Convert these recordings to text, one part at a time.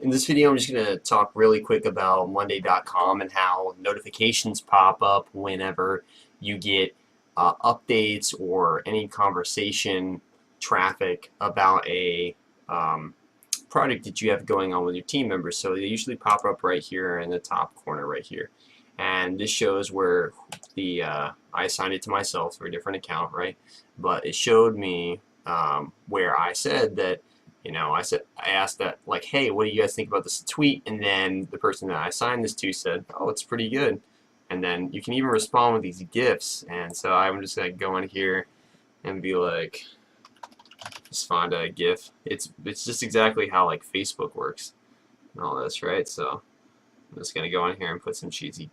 In this video, I'm just going to talk really quick about Monday.com and how notifications pop up whenever you get updates or any conversation traffic about a project that you have going on with your team members. So they usually pop up right here in the top corner right here. And this shows where I assigned it to myself through a different account, right? But it showed me where I said that I asked that, like, hey, what do you guys think about this tweet? And then the person that I assigned this to said, oh, it's pretty good. And then you can even respond with these GIFs. And so I'm just gonna go in here and be like, just find a GIF. It's just exactly how like Facebook works and all this, right? So I'm just gonna go in here and put some cheesy.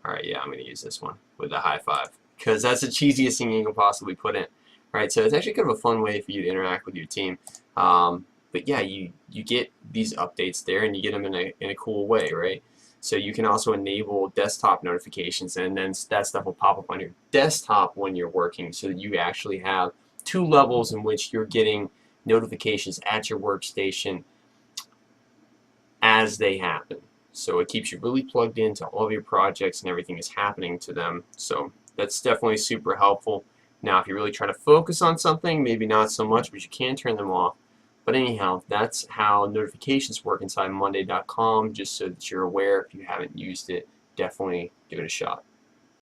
All right, yeah, I'm gonna use this one with the high five because that's the cheesiest thing you can possibly put in. Right, so it's actually kind of a fun way for you to interact with your team. But yeah, you get these updates there, and you get them in a cool way, right? So you can also enable desktop notifications, and then that stuff will pop up on your desktop when you're working, so that you actually have two levels in which you're getting notifications at your workstation as they happen. So it keeps you really plugged into all of your projects and everything is happening to them. So that's definitely super helpful. Now, if you really try to focus on something, maybe not so much, but you can turn them off. But anyhow, that's how notifications work inside Monday.com, just so that you're aware. If you haven't used it, definitely give it a shot.